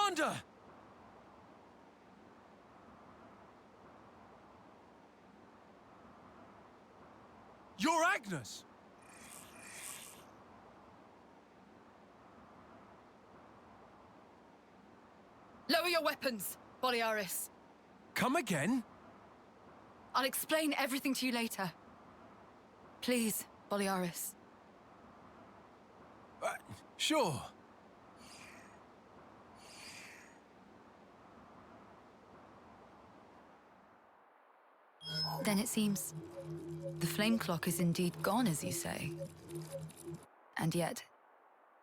Commander! You're Agnes! Lower your weapons, Boliaris. Come again? I'll explain everything to you later. Please, Boliaris. Sure. Then it seems the flame clock is indeed gone, as you say. And yet,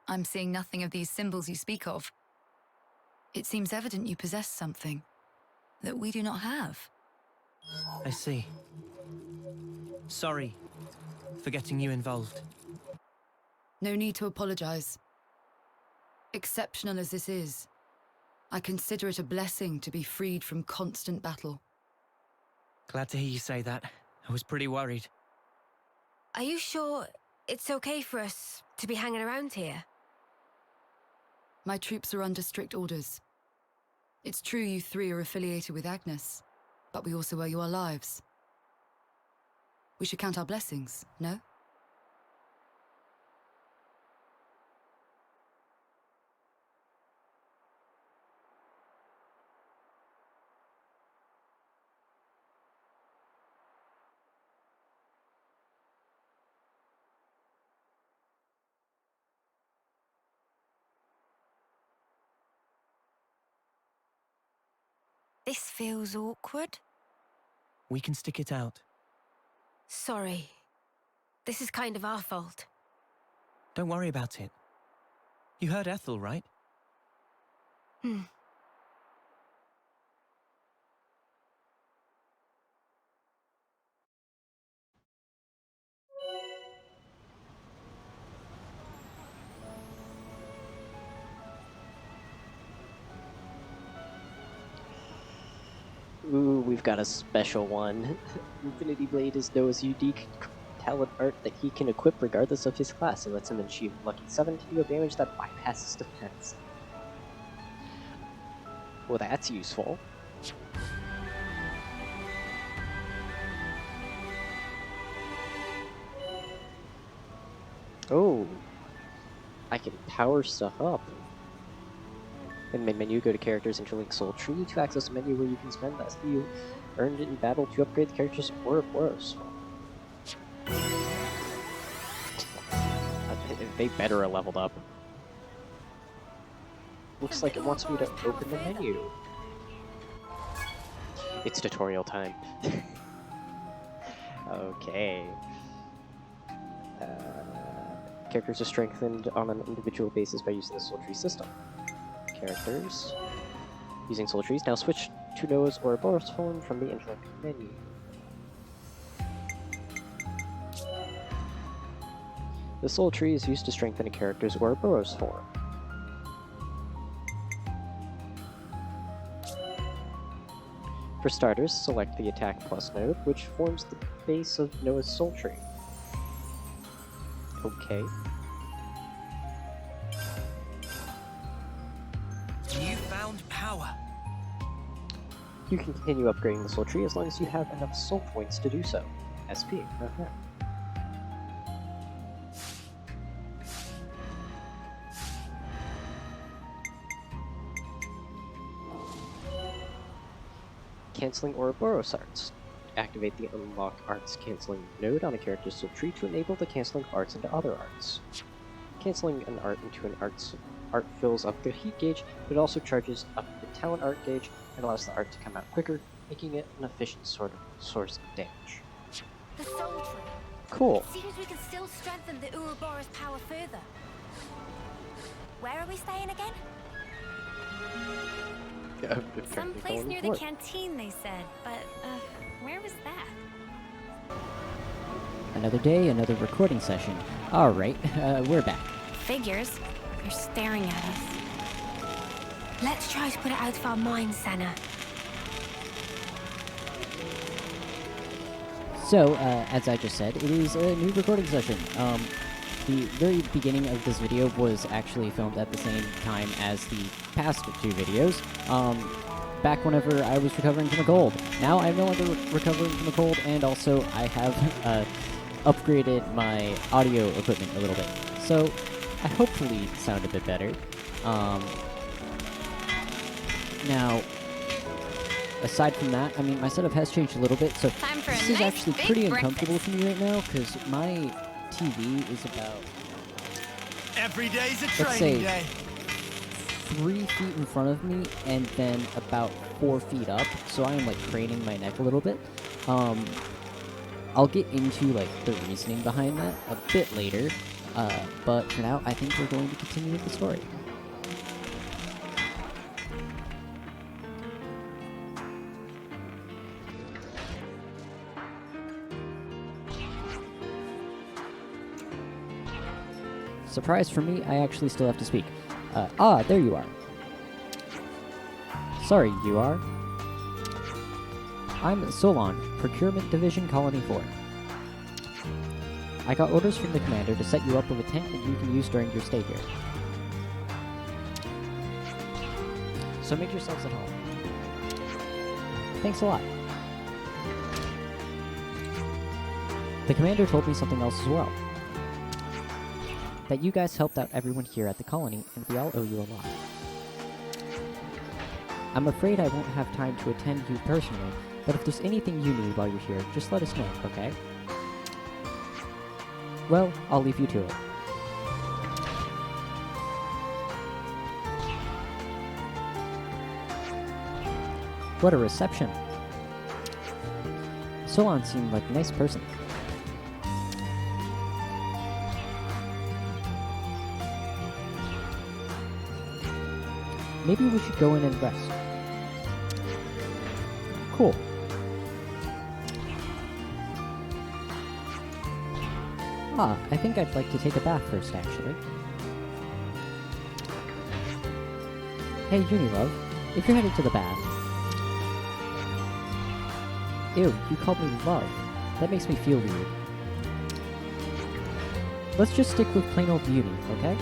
I'm seeing nothing of these symbols you speak of. It seems evident you possess something that we do not have. I see. Sorry for getting you involved. No need to apologize. Exceptional as this is, I consider it a blessing to be freed from constant battle. Glad to hear you say that. I was pretty worried. Are you sure it's okay for us to be hanging around here? My troops are under strict orders. It's true you three are affiliated with Agnes, but we also owe you our lives. We should count our blessings, no? This feels awkward. We can stick it out. Sorry. This is kind of our fault. Don't worry about it. You heard Ethel, right? Ooh, we've got a special one. Infinity Blade is Noah's unique talent art that he can equip regardless of his class. It lets him achieve lucky 7 to deal damage that bypasses defense. Well, that's useful. Oh, I can power stuff up. In main menu, go to Characters, Interlink Soul Tree to access a menu where you can spend the SP you earned in battle to upgrade the character's Ouroboros. They better have leveled up. Looks like it wants me to open the menu. It's tutorial time. Okay. Characters are strengthened on an individual basis by using the Soul Tree system. Characters using Soul Trees now switch to Noah's Ouroboros form from the Interlink menu. The Soul Tree is used to strengthen a character's Ouroboros form. For starters, select the Attack Plus node, which forms the base of Noah's Soul Tree. Okay. You found power. You can continue upgrading the Soul Tree as long as you have enough Soul Points to do so. SP. Okay. Canceling Ouroboros arts. Activate the Unlock Arts Canceling node on a character's Soul Tree to enable the canceling of arts into other arts. Canceling an art into an art fills up the heat gauge, but it also charges up the talent art gauge and allows the art to come out quicker, making it an efficient source of damage. The Soul Tree. Cool. It seems we can still strengthen the Ouroboros power further. Where are we staying again? Someplace near the canteen, they said, but where was that? Another day, another recording session. Alright, we're back. Figures. They're staring at us. Let's try to put it out of our minds, Senna. So, as I just said, it is a new recording session. the very beginning of this video was actually filmed at the same time as the past 2 videos. Back whenever I was recovering from a cold. Now I'm no longer recovering from a cold, and also I have upgraded my audio equipment a little bit. So I hopefully sound a bit better. Now, aside from that, I mean, my setup has changed a little bit, so Time for a this is nice actually big pretty breakfast. uncomfortable for me right now, because my TV is about, Every day's a let's training say, day. 3 feet in front of me, and then about 4 feet up, so I am, like, craning my neck a little bit. I'll get into, like, the reasoning behind that a bit later, but for now, I think we're going to continue with the story. Surprise for me, I actually still have to speak. There you are. Sorry, you are. I'm Solon, Procurement Division Colony 4. I got orders from the commander to set you up with a tent that you can use during your stay here. So make yourselves at home. Thanks a lot. The commander told me something else as well. That you guys helped out everyone here at the colony, and we all owe you a lot. I'm afraid I won't have time to attend you personally, but if there's anything you need while you're here, just let us know, okay? Well, I'll leave you to it. What a reception. Solon seemed like a nice person. Maybe we should go in and rest. Cool. I think I'd like to take a bath first, actually. Hey, Unilove, if you're headed to the bath... Ew, you called me love. That makes me feel weird. Let's just stick with plain old Uni, okay?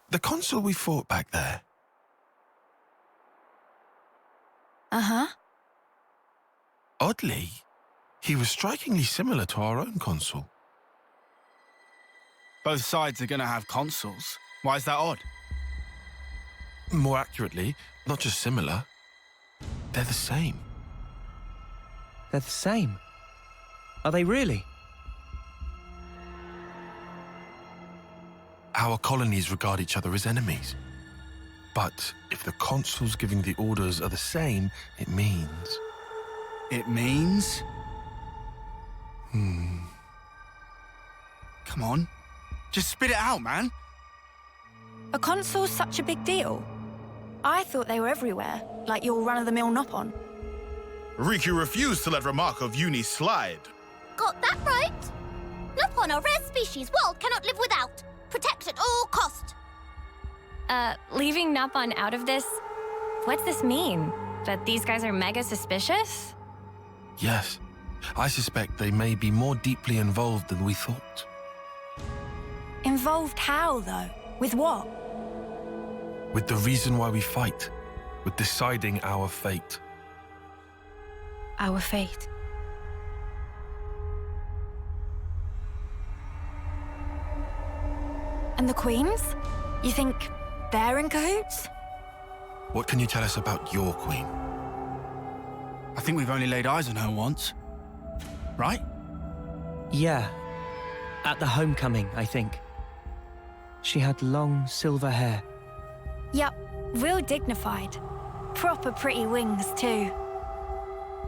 The consul we fought back there. Uh-huh. Oddly, he was strikingly similar to our own consul. Both sides are going to have consuls. Why is that odd? More accurately, not just similar. They're the same. They're the same. Are they really? Our colonies regard each other as enemies. But if the consuls giving the orders are the same, it means... It means? Hmm. Come on. Just spit it out, man. Are consoles such a big deal? I thought they were everywhere, like your run-of-the-mill Nopon. Riku refused to let remark of Uni slide. Got that right? Nopon are rare species world cannot live without. Protect at all cost. Leaving Nopon out of this, what's this mean? That these guys are mega suspicious? Yes. I suspect they may be more deeply involved than we thought. Involved how, though? With what? With the reason why we fight. With deciding our fate. Our fate. And the queens? You think they're in cahoots? What can you tell us about your queen? I think we've only laid eyes on her once. Right? Yeah. At the homecoming, I think. She had long silver hair. Yup, real dignified. Proper pretty wings, too.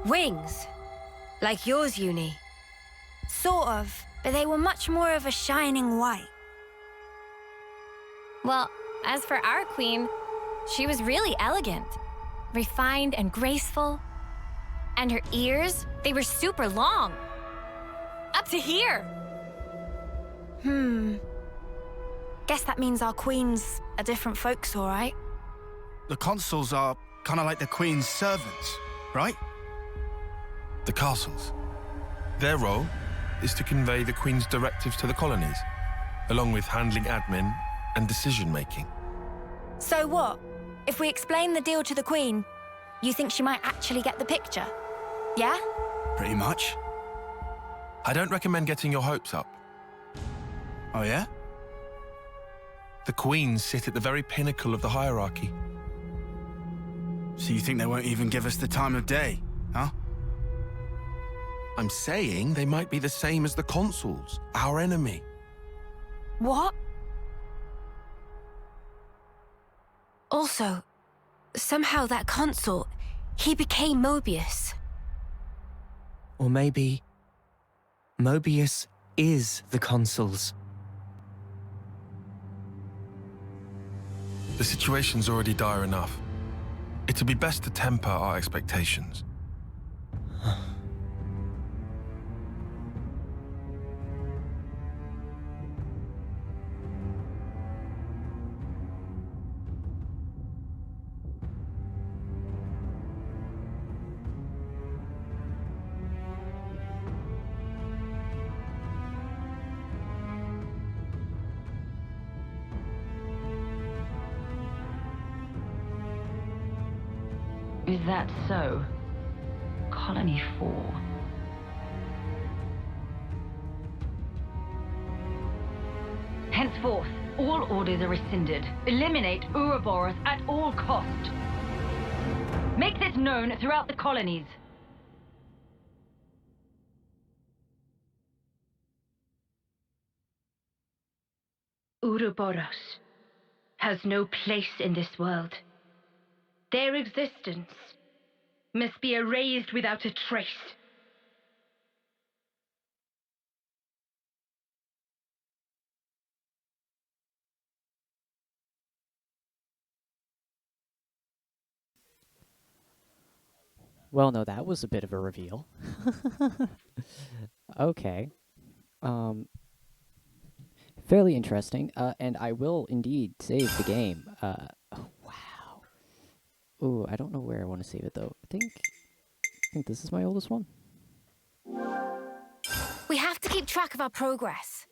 Wings? Like yours, Uni? Sort of, but they were much more of a shining white. Well, as for our queen, she was really elegant. Refined and graceful. And her ears, they were super long. Up to here. Guess that means our queen's a different folks, all right? The consuls are kind of like the Queen's servants, right? The castles. Their role is to convey the Queen's directives to the colonies, along with handling admin and decision-making. So what? If we explain the deal to the Queen, you think she might actually get the picture? Yeah? Pretty much. I don't recommend getting your hopes up. Oh, yeah? The Queens sit at the very pinnacle of the hierarchy. So you think they won't even give us the time of day, huh? I'm saying they might be the same as the consuls, our enemy. What? Also, somehow that consul, he became Mobius. Or maybe Mobius is the consuls. The situation's already dire enough. It'd be best to temper our expectations. Is that so? Colony 4. Henceforth, all orders are rescinded. Eliminate Ouroboros at all cost. Make this known throughout the colonies. Ouroboros has no place in this world. Their existence must be erased without a trace. Well, no, that was a bit of a reveal. Okay. Fairly interesting, and I will indeed save the game. Oh, wow. Ooh, I don't know where I want to save it, though. I think this is my oldest one. We have to keep track of our progress.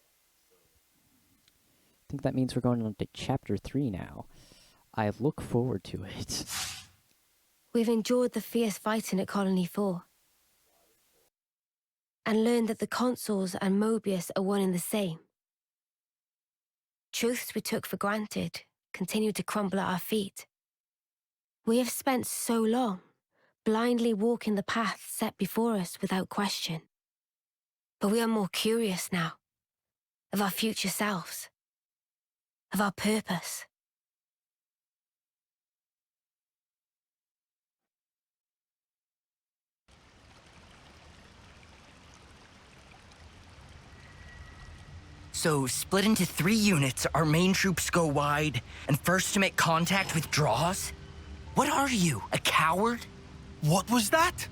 I think that means we're going on to Chapter 3 now. I look forward to it. We've endured the fierce fighting at Colony 4. And learned that the consuls and Mobius are one and the same. Truths we took for granted continue to crumble at our feet. We have spent so long blindly walking the path set before us without question. But we are more curious now, of our future selves, of our purpose. So, split into 3 units, our main troops go wide, and first to make contact withdraws? What are you, a coward? What was that?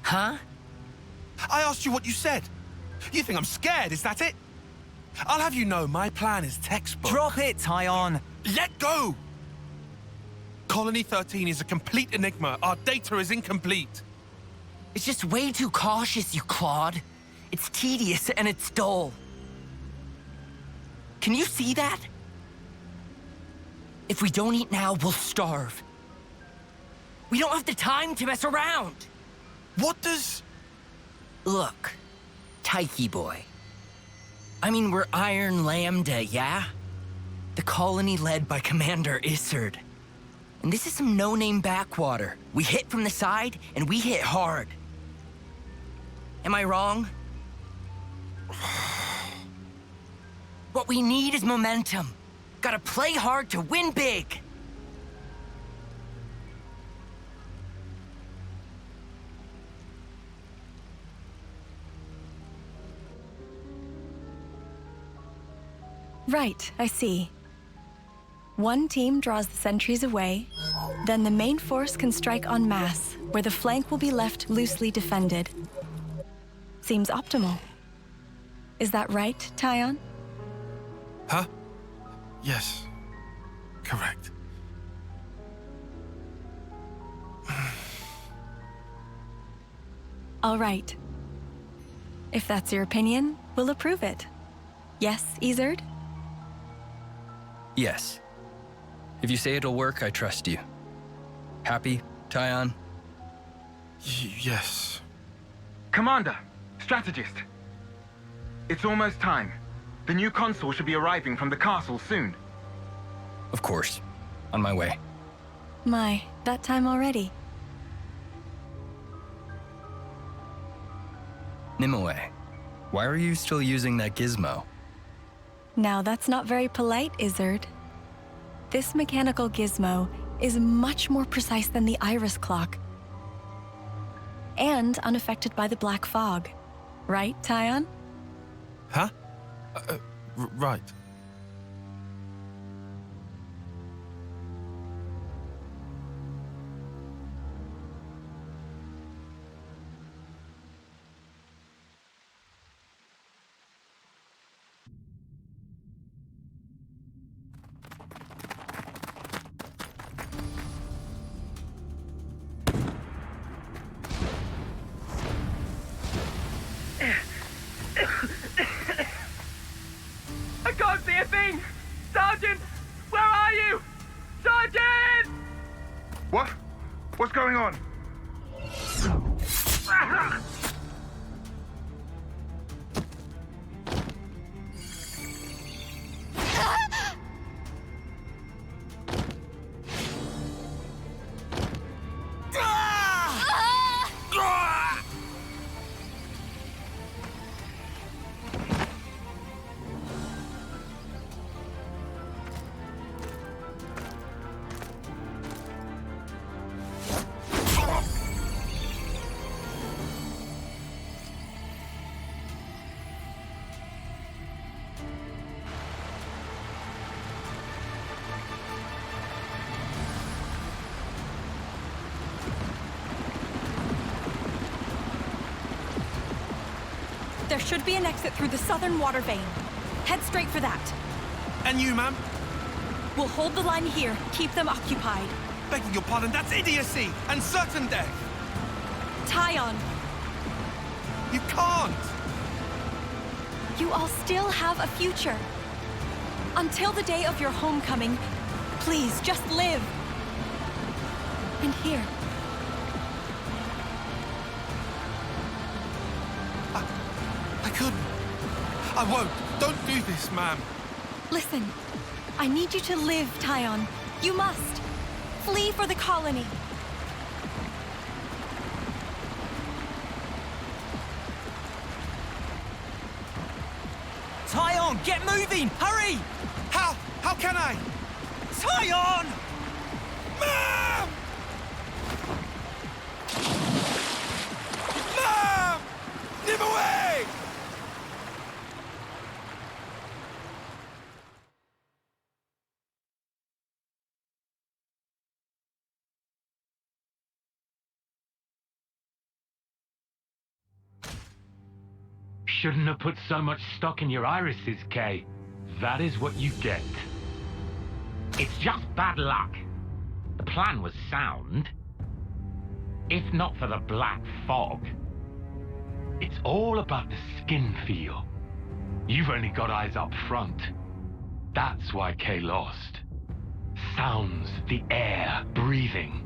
Huh? I asked you what you said. You think I'm scared, is that it? I'll have you know my plan is textbook. Drop it, Tyon! Let go! Colony 13 is a complete enigma. Our data is incomplete. It's just way too cautious, you clod. It's tedious and it's dull. Can you see that? If we don't eat now, we'll starve. We don't have the time to mess around. What does... Look, Tyche boy. I mean, we're Iron Lambda, yeah? The colony led by Commander Isard. And this is some no-name backwater. We hit from the side, and we hit hard. Am I wrong? What we need is momentum. Gotta play hard to win big. Right, I see. One team draws the sentries away, then the main force can strike en masse, where the flank will be left loosely defended. Seems optimal. Is that right, Tyon? Huh? Yes. Correct. All right. If that's your opinion, we'll approve it. Yes, Izard? Yes. If you say it'll work, I trust you. Happy, Tyon? Yes. Commander, strategist. It's almost time. The new console should be arriving from the castle soon. Of course. On my way. My, that time already. Nimue, why are you still using that gizmo? Now that's not very polite, Izard. This mechanical gizmo is much more precise than the iris clock. And unaffected by the black fog. Right, Tyon? Huh? Right. I can't see a thing! Sergeant! Where are you? Sergeant! What? What's going on? There should be an exit through the southern water vein. Head straight for that. And you, ma'am? We'll hold the line here, keep them occupied. Begging your pardon, that's idiocy and certain death. Tyon, You can't. you all still have a future. Until the day of your homecoming, please just live. And here. I couldn't. I won't. Don't do this, ma'am. Listen, I need you to live, Tyon. You must. Flee for the colony. Tyon, get moving! Hurry! How? How can I? Tyon! Ma'am! Ma'am! Nimue! Shouldn't have put so much stock in your irises, Kay. That is what you get. It's just bad luck. The plan was sound. If not for the black fog. It's all about the skin feel. You've only got eyes up front. That's why Kay lost. Sounds, the air, breathing.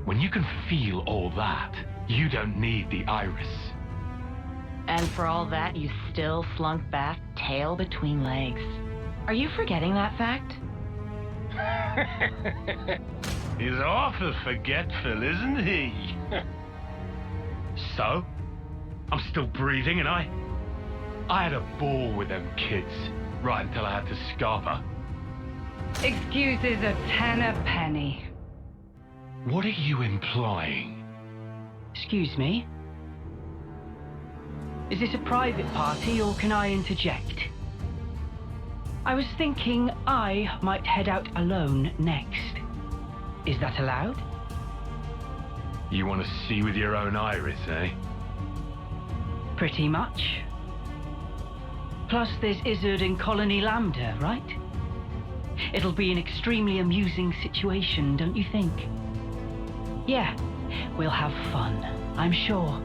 When you can feel all that, you don't need the iris. And for all that, you still flunk back, tail between legs. Are you forgetting that fact? He's awful forgetful, isn't he? So? I'm still breathing, and I had a ball with them kids, right until I had to scarp her. Excuses a penny. What are you implying? Excuse me? Is this a private party, or can I interject? I was thinking I might head out alone next. Is that allowed? You want to see with your own iris, eh? Pretty much. Plus, there's Izard and Colony Lambda, right? It'll be an extremely amusing situation, don't you think? Yeah, we'll have fun, I'm sure.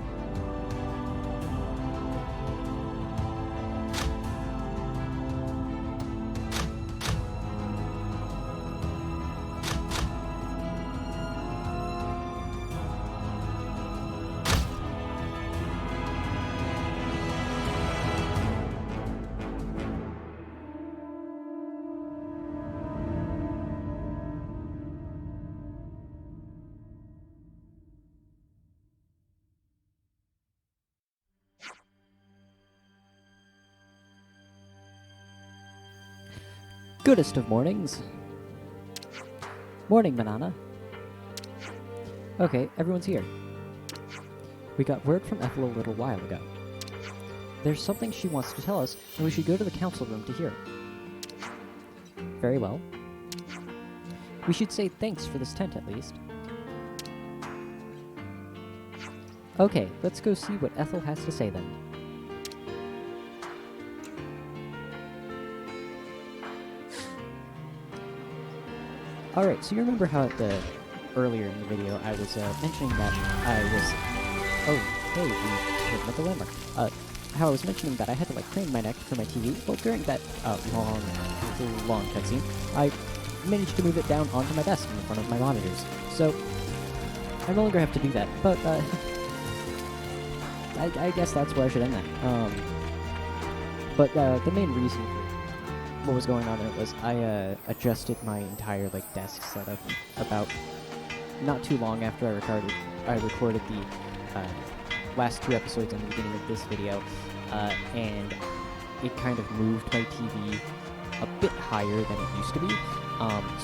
Goodest of mornings. Morning, Manana. Okay, everyone's here. We got word from Ethel a little while ago. There's something she wants to tell us, and we should go to the council room to hear it. Very well. We should say thanks for this tent, at least. Okay, let's go see what Ethel has to say then. Alright, so you remember how earlier in the video I was mentioning that I was... Oh, hey, we didn't met the landmark. How I was mentioning that I had to like crane my neck for my TV. Well, during that long cutscene, I managed to move it down onto my desk in front of my monitors. So, I no longer have to do that, but I guess that's where I should end that. But the main reason for what was going on there was I adjusted my entire like desk setup about not too long after I recorded the last 2 episodes in the beginning of this video, and it kind of moved my TV a bit higher than it used to be,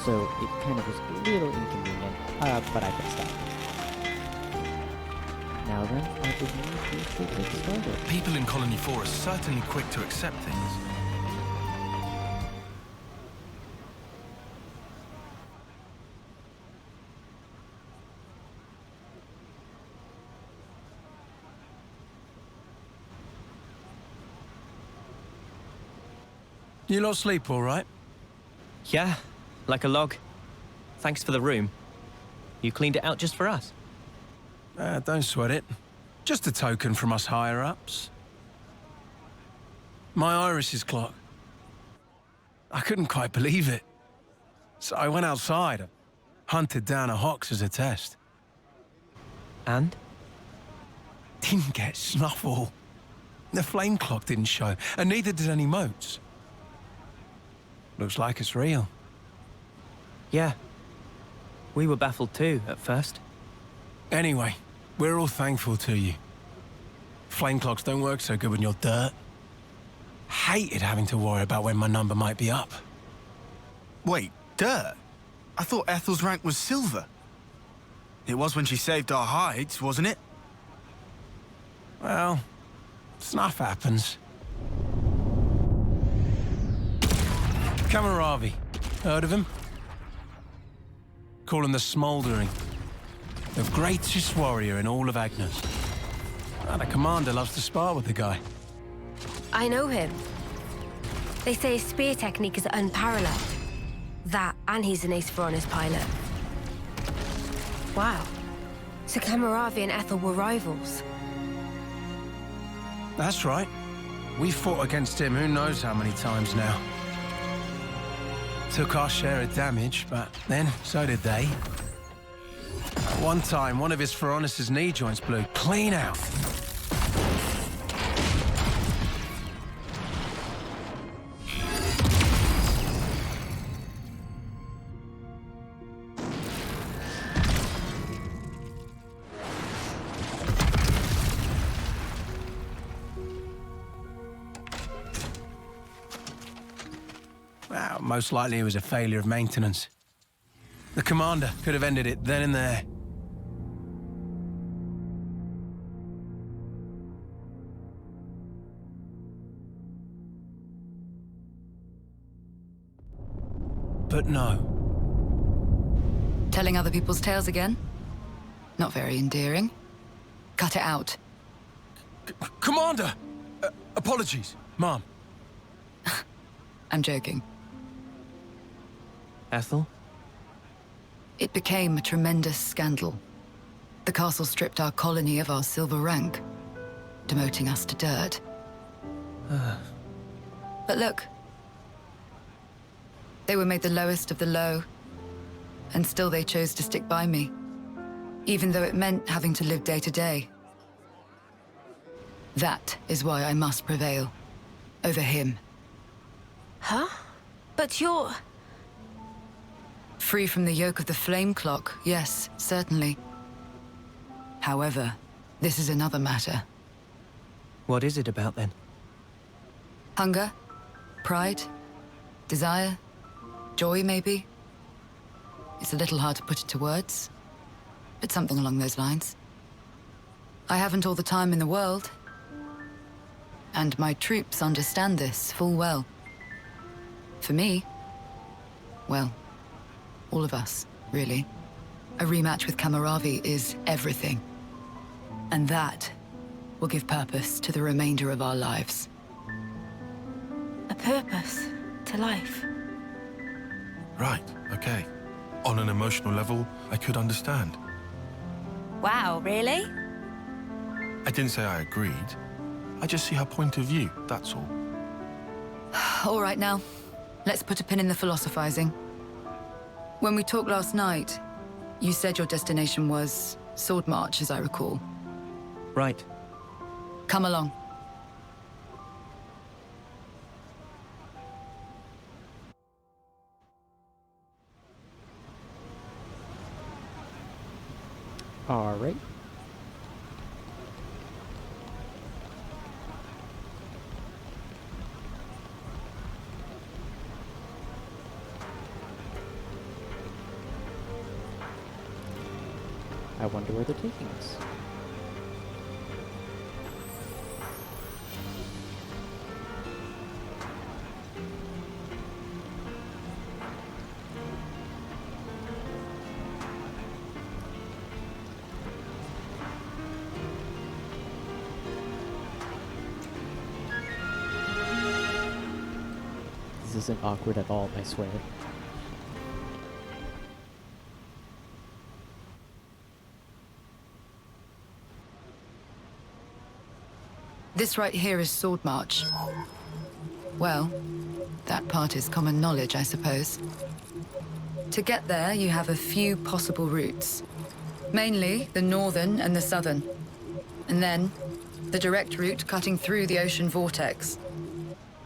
so it kind of was a little inconvenient, but I fixed that. Now then, I believe we should get started. People in Colony 4 are certainly quick to accept things. You lot sleep all right? Yeah, like a log. Thanks for the room. You cleaned it out just for us. Don't sweat it. Just a token from us higher-ups. My Iris's clock. I couldn't quite believe it. So I went outside and hunted down a Hox as a test. And? Didn't get snuffle. The flame clock didn't show, and neither did any motes. Looks like it's real. Yeah. We were baffled too, at first. Anyway, we're all thankful to you. Flame clocks don't work so good when you're dirt. Hated having to worry about when my number might be up. Wait, dirt? I thought Ethel's rank was silver. It was when she saved our hides, wasn't it? Well, stuff happens. Kamaravi. Heard of him? Call him the Smouldering. The greatest warrior in all of Agnes. And the commander loves to spar with the guy. I know him. They say his spear technique is unparalleled. That, and he's an ace for honest pilot. Wow. So Kamaravi and Ethel were rivals. That's right. We fought against him who knows how many times now. Took our share of damage, but then so did they. At one time, one of his Phoronis' knee joints blew clean out. Well, most likely it was a failure of maintenance. The commander could have ended it then and there. But no. Telling other people's tales again? Not very endearing. Cut it out. Commander! Apologies, Mom. I'm joking. Ethel? It became a tremendous scandal. The castle stripped our colony of our silver rank, demoting us to dirt. But look. They were made the lowest of the low, and still they chose to stick by me, even though it meant having to live day to day. That is why I must prevail over him. Huh? But you're... Free from the yoke of the flame clock, yes, certainly. However, this is another matter. What is it about then? Hunger, pride, desire, Joy, maybe? It's a little hard to put into words, but something along those lines. I haven't all the time in the world, and my troops understand this full well. For me, well, all of us, really, a rematch with Kamaravi is everything. And that will give purpose to the remainder of our lives. A purpose to life. Right, okay. On an emotional level, I could understand. Wow, really? I didn't say I agreed. I just see her point of view, that's all. All right now, let's put a pin in the philosophizing. When we talked last night, you said your destination was Sword March, as I recall. Right. Come along. All right. I wonder where they're taking us. This isn't awkward at all, I swear. This right here is Sword March. Well, that part is common knowledge, I suppose. To get there, you have a few possible routes. Mainly the northern and the southern. And then, the direct route cutting through the ocean vortex.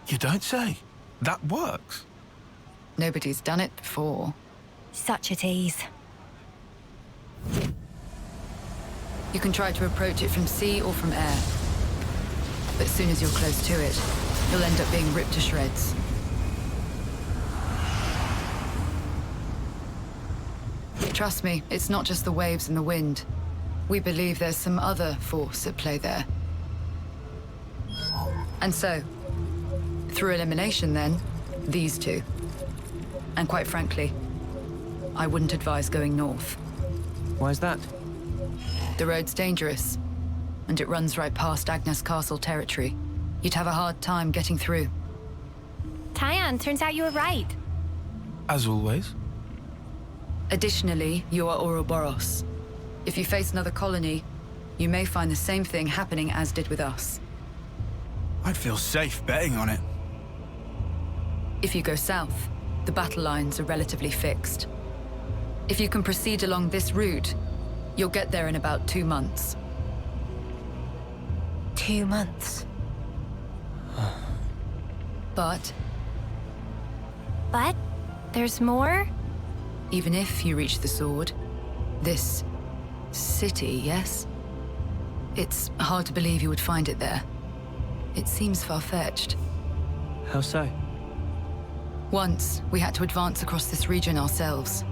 You don't say. That works. Nobody's done it before. Such a tease. You can try to approach it from sea or from air. But as soon as you're close to it, you'll end up being ripped to shreds. Trust me, it's not just the waves and the wind. We believe there's some other force at play there. And so, through elimination then, these two. And quite frankly, I wouldn't advise going north. Why's that? The road's dangerous, and it runs right past Agnes Castle territory. You'd have a hard time getting through. Tyan, turns out you were right. As always. Additionally, you are Ouroboros. If you face another colony, you may find the same thing happening as did with us. I'd feel safe betting on it. If you go south, the battle lines are relatively fixed. If you can proceed along this route, you'll get there in about 2 months. 2 months. But there's more? even if you reach the sword, this city, yes? It's hard to believe you would find it there. It seems far-fetched. How so? Once, we had to advance across this region ourselves.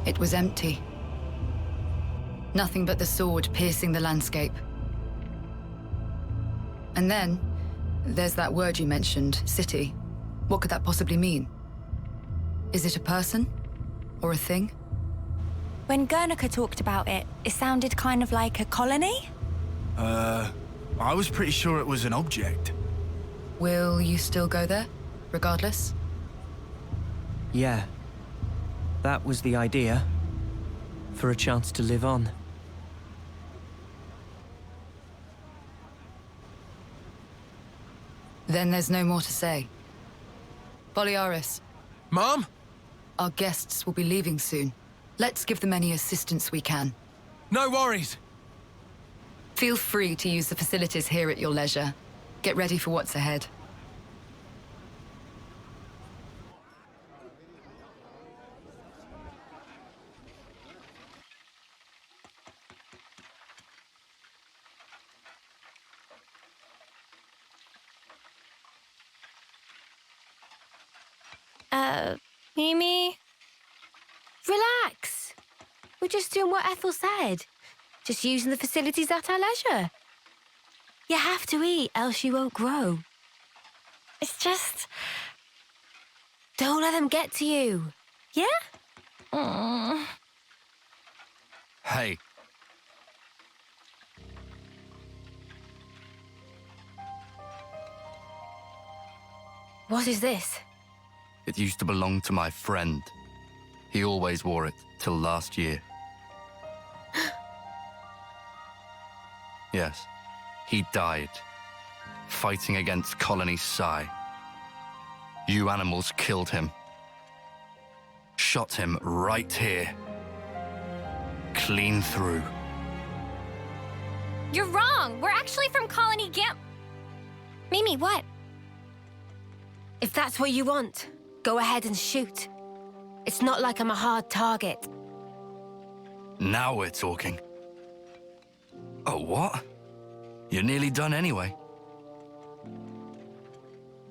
It was empty. Nothing but the sword piercing the landscape. And then, there's that word you mentioned, city. What could that possibly mean? Is it a person? Or a thing? When Guernica talked about it, it sounded kind of like a colony? I was pretty sure it was an object. Will you still go there, regardless? Yeah. That was the idea. For a chance to live on. Then there's no more to say. Boliaris. Mom? Our guests will be leaving soon. Let's give them any assistance we can. No worries. Feel free to use the facilities here at your leisure. Get ready for what's ahead. Mimi? Relax. We're just doing what Ethel said. Just using the facilities at our leisure. You have to eat, else you won't grow. It's just... Don't let them get to you. Yeah? Hey. What is this? It used to belong to my friend. He always wore it till last year. Yes, he died, fighting against Colony Psi. You animals killed him. Shot him right here. Clean through. You're wrong. We're actually from Colony Gam... Mimi, what? If that's what you want, go ahead and shoot. It's not like I'm a hard target. Now we're talking. Oh, what? You're nearly done anyway.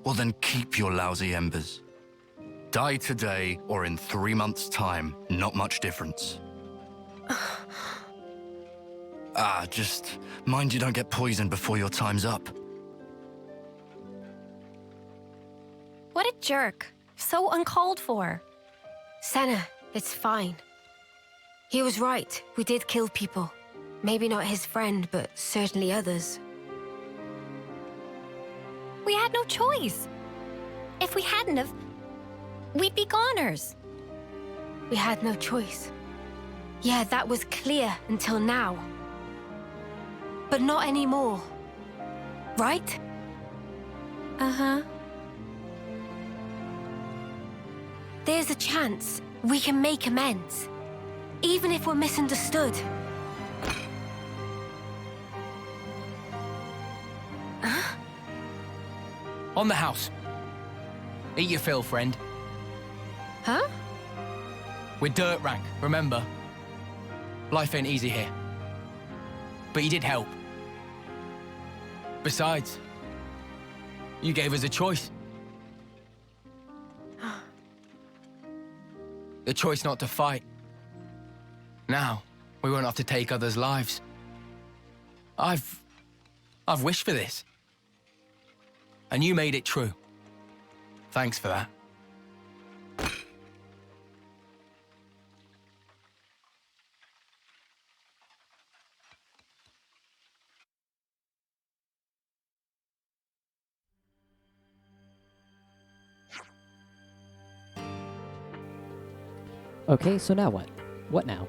Well then keep your lousy embers. Die today or in 3 months' time, not much difference. Just mind you don't get poisoned before your time's up. What a jerk. So uncalled for. Senna, it's fine. He was right. We did kill people. Maybe not his friend, but certainly others. We had no choice. If we hadn't have, we'd be goners. We had no choice. Yeah, that was clear until now. But not anymore. Right? Uh-huh. There's a chance we can make amends. Even if we're misunderstood. Huh? On the house. Eat your fill, friend. Huh? We're dirt rank, remember? Life ain't easy here. But you did help. Besides, you gave us a choice. The choice not to fight. Now, we won't have to take others' lives. I've wished for this. And you made it true. Thanks for that. Okay, so now what? What now?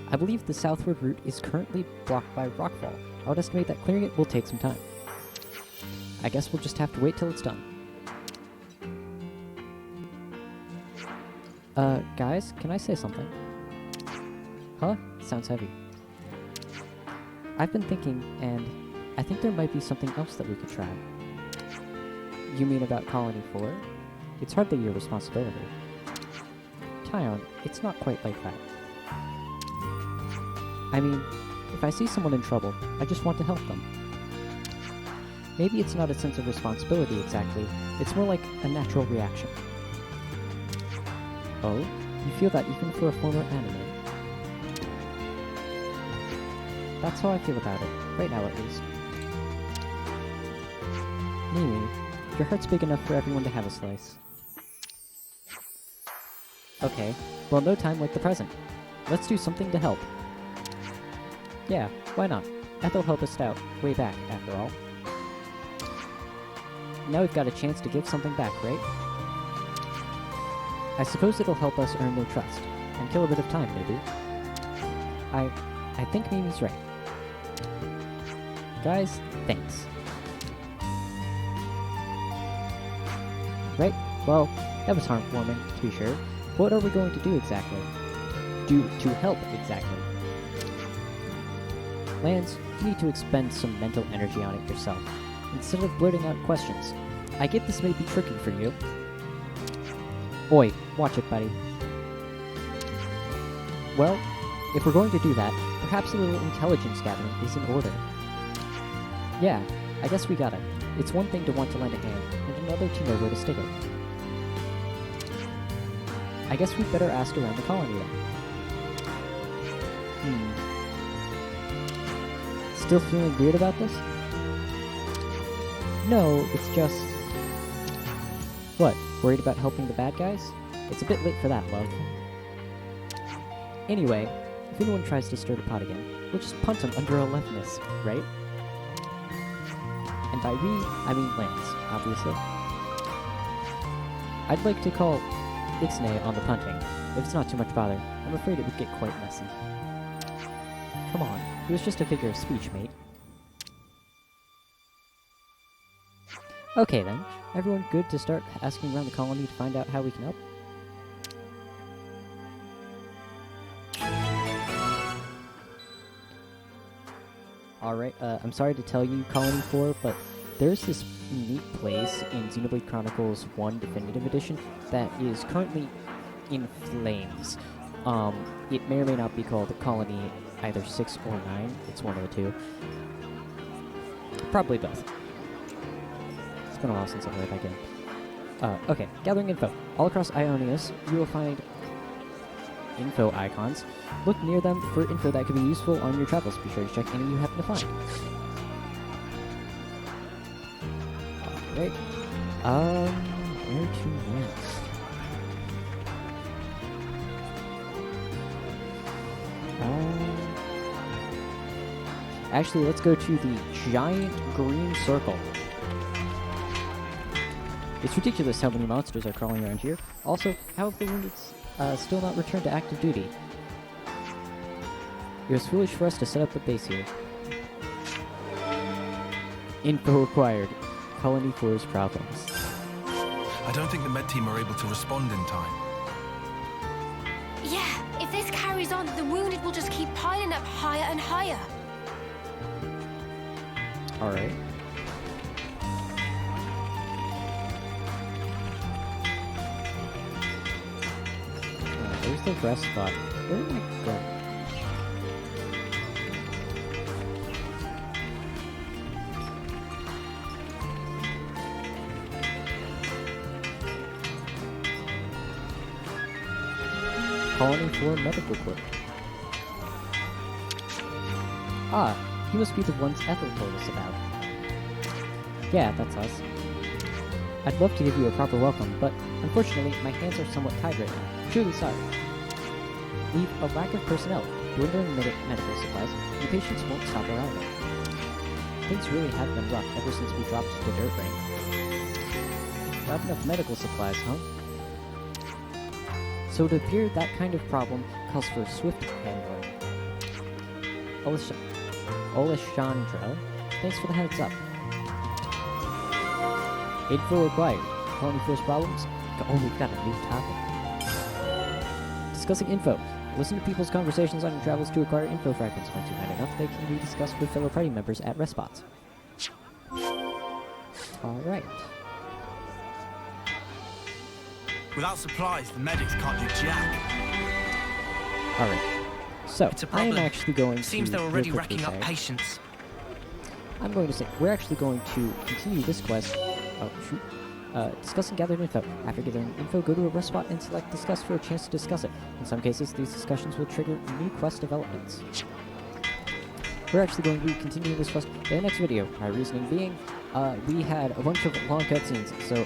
I believe the southward route is currently blocked by rockfall. I would estimate that clearing it will take some time. I guess we'll just have to wait till it's done. Guys, can I say something? Huh? Sounds heavy. I've been thinking, and I think there might be something else that we could try. You mean about Colony 4? It's hardly your responsibility. Tyon, it's not quite like that. I mean, if I see someone in trouble, I just want to help them. Maybe it's not a sense of responsibility exactly, it's more like a natural reaction. Oh? You feel that even for a former enemy? That's how I feel about it, right now at least. Mimi, your heart's big enough for everyone to have a slice. Okay, well no time like the present. Let's do something to help. Yeah, why not? Ethel helped us out, way back, after all. Now we've got a chance to give something back, right? I suppose it'll help us earn their trust, and kill a bit of time, maybe. I think Mimi's right. Guys, thanks. Right, well, that was heartwarming, to be sure. What are we going to do exactly? To help, exactly. Lance, you need to expend some mental energy on it yourself, instead of blurting out questions. I get this may be tricky for you. Oi, watch it, buddy. Well, if we're going to do that, perhaps a little intelligence gathering is in order. Yeah, I guess we got it. It's one thing to want to lend a hand, and another to know where to stick it. I guess we'd better ask around the colony then. Still feeling weird about this? No, it's just... What, worried about helping the bad guys? It's a bit late for that, love. Anyway, if anyone tries to stir the pot again, we'll just punt them under a leftness, right? And by we, I mean Lance, obviously. I'd like to call Ixnay on the punting. If it's not too much bother, I'm afraid it would get quite messy. Come on, it was just a figure of speech, mate. Okay then, everyone good to start asking around the colony to find out how we can help? Alright, I'm sorry to tell you, Colony 4, but there's this neat place in Xenoblade Chronicles 1 Definitive Edition that is currently in flames. It may or may not be called Colony either 6 or 9. It's one of the two. Probably both. It's been a while since I played that game. Okay, gathering info. All across Ionius, you will find info icons. Look near them for info that could be useful on your travels. Be sure to check any you happen to find. Alright. Where to next? Actually, let's go to the giant green circle. It's ridiculous how many monsters are crawling around here. Also, how have the wounded still not returned to active duty? It was foolish for us to set up a base here. Info acquired. Colony 4's problems. I don't think the med team are able to respond in time. Yeah, if this carries on, the wounded will just keep piling up higher and higher. Alright. There's the rest spot. Where did I go? Colony 4 medical clip. Ah, he must be the ones Ethel told us about. Yeah, that's us. I'd love to give you a proper welcome, but unfortunately, my hands are somewhat tied right now. Truly sorry. We've a lack of personnel, dwindling medical supplies, and the patients won't stop arriving. Things really have been rough ever since we dropped the dirt ring. Not enough medical supplies, huh? So it appeared that kind of problem calls for swift handling. Olishandra, thanks for the heads up. Info acquired. Colony 4's problems? Oh, we've got a new topic. Discussing info. Listen to people's conversations on your travels to acquire info fragments. Once you've had enough, they can be discussed with fellow party members at rest spots. Alright. Without supplies, the medics can't do jack. Alright. So, It's a I am problem. actually going Seems to... they're already real quickly racking up say- patients. I'm going to say, we're actually going to continue this quest. Oh, shoot. Discussing gathered info. After gathering info, go to a rest spot and select discuss for a chance to discuss it. In some cases, these discussions will trigger new quest developments. We're actually going to be continuing this quest in the next video. My reasoning being, we had a bunch of long cutscenes, so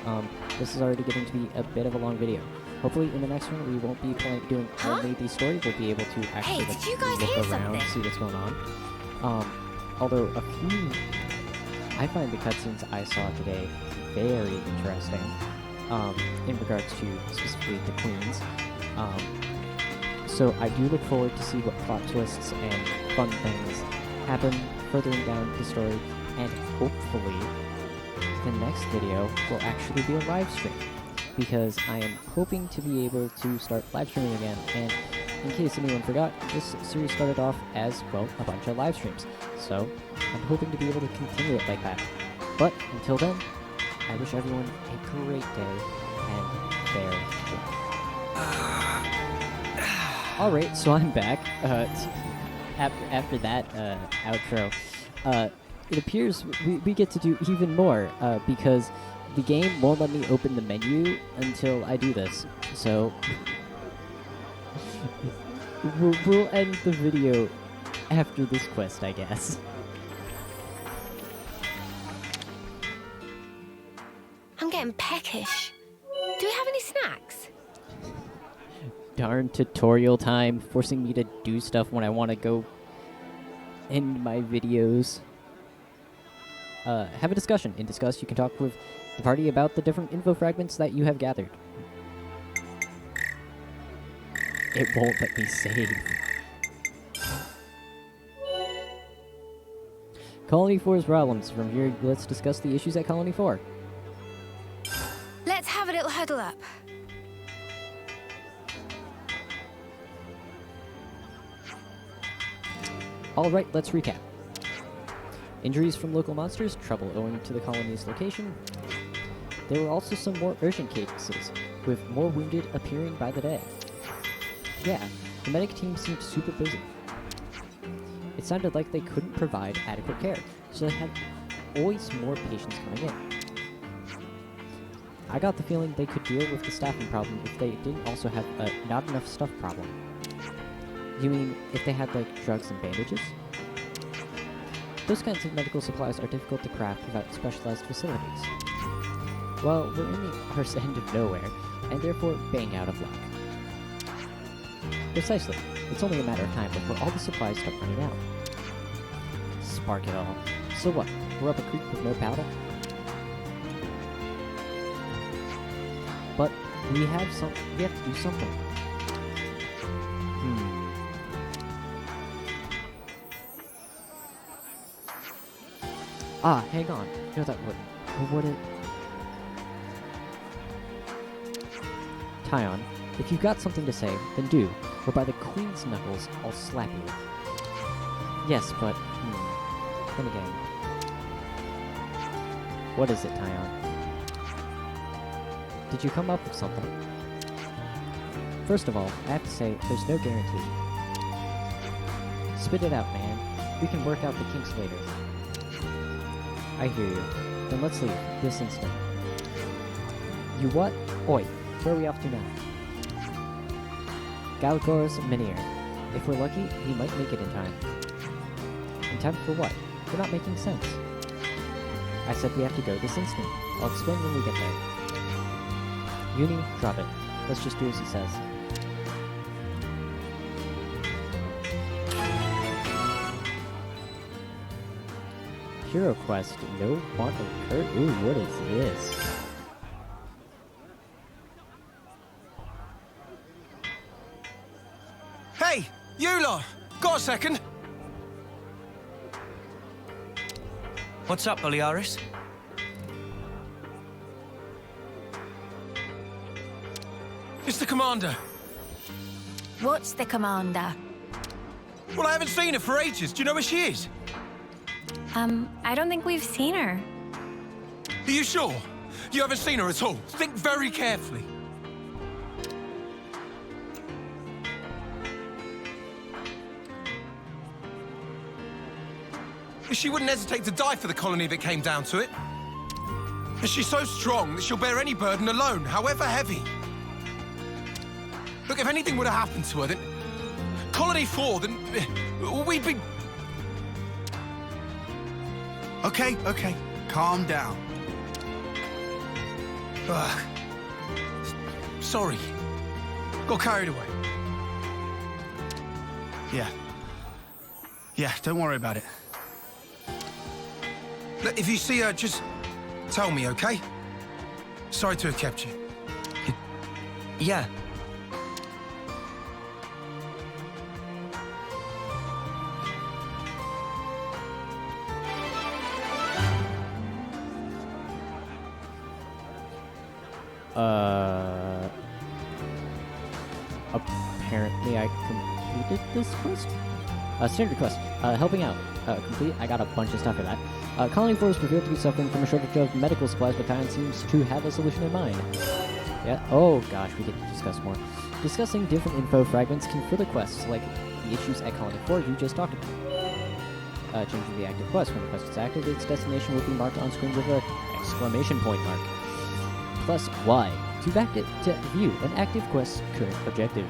this is already getting to be a bit of a long video. Hopefully in the next one we won't be doing only the story, we'll be able to actually Hey, did you guys hear look around, something? see what's going on. Although a few... I find the cutscenes I saw today very interesting, in regards to specifically the queens. So I do look forward to see what plot twists and fun things happen furthering down the story, and hopefully the next video will actually be a live stream, because I am hoping to be able to start live streaming again. And in case anyone forgot, this series started off as, well, a bunch of live streams, so I'm hoping to be able to continue it like that. But until then, I wish everyone a great day and farewell. Alright, so I'm back. After that outro, it appears we get to do even more, because the game won't let me open the menu until I do this. So, We'll end the video after this quest, I guess. I'm getting peckish. Do we have any snacks? Darn tutorial time, forcing me to do stuff when I want to go end my videos. Have a discussion. In Discuss, you can talk with the party about the different info fragments that you have gathered. It won't let me save. Colony 4's problems. From here, let's discuss the issues at Colony 4. Let's have a little huddle up. Alright, let's recap. Injuries from local monsters, trouble owing to the colony's location. There were also some more urgent cases, with more wounded appearing by the day. Yeah, the medic team seemed super busy. It sounded like they couldn't provide adequate care, so they had always more patients coming in. I got the feeling they could deal with the staffing problem if they didn't also have a not enough stuff problem. You mean if they had, like, drugs and bandages? Those kinds of medical supplies are difficult to craft without specialized facilities. Well, we're in the arse end of nowhere, and therefore bang out of luck. Precisely. It's only a matter of time before all the supplies start running out. Spark it all. So what? We're up a creek with no paddle? But we have to do something. Ah, hang on. No, that wouldn't. Or would it? Tyon, if you've got something to say, then do, or by the Queen's knuckles, I'll slap you. Yes, but, then again. What is it, Tyon? Did you come up with something? First of all, I have to say, there's no guarantee. Spit it out, man. We can work out the kinks later. I hear you. Then let's leave, this instant. You what? Oi, where are we off to now? Galgor's Minier. If we're lucky, we might make it in time. In time for what? You're not making sense. I said we have to go this instant. I'll explain when we get there. Uni, drop it. Let's just do as he says. Hero Quest, no quantum Kurt. Ooh, what is this? Hey, you lot! Got a second? What's up, Balearis? It's the commander. What's the commander? Well, I haven't seen her for ages. Do you know where she is? I don't think we've seen her. Are you sure? You haven't seen her at all? Think very carefully. She wouldn't hesitate to die for the colony if it came down to it. And she's so strong that she'll bear any burden alone, however heavy. Look, if anything would have happened to her, then... Colony 4, then... we'd be... Okay. Calm down. Ugh. Sorry. Got carried away. Yeah, don't worry about it. Look, if you see her, just tell me, okay? Sorry to have kept you. Yeah. Apparently I completed this quest? Standard quest. Helping out. Complete. I got a bunch of stuff for that. Colony 4 is revealed to be suffering from a shortage of medical supplies, but Tyon seems to have a solution in mind. Yeah. Oh gosh, we get to discuss more. Discussing different info fragments can further quests, like the issues at Colony 4 you just talked about. Changing the active quest. When the quest is active, its destination will be marked on screen with an exclamation point mark. Plus Y. To view an active quest's current objective.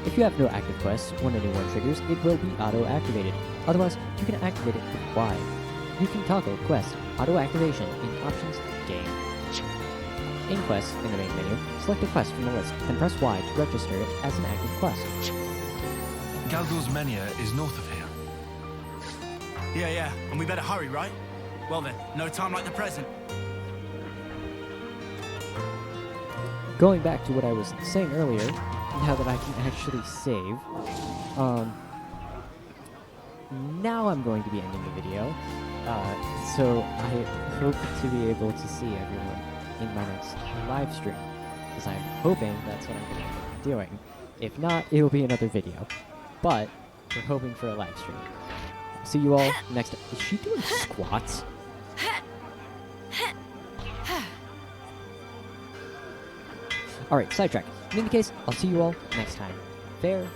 If you have no active quests, when a new one triggers, it will be auto-activated. Otherwise, you can activate it with Y. You can toggle quest auto-activation in Options Game. In Quests, in the main menu, select a quest from the list, then press Y to register it as an active quest. Galdor's Menia is north of here. Yeah, and we better hurry, right? Well then, no time like the present. Going back to what I was saying earlier, now that I can actually save, now I'm going to be ending the video, so I hope to be able to see everyone in my next live stream, because I'm hoping that's what I'm going to end up doing. If not, it will be another video, but we're hoping for a live stream. See you all next time. Is she doing squats? Alright, sidetrack. In any case, I'll see you all next time. Farewell.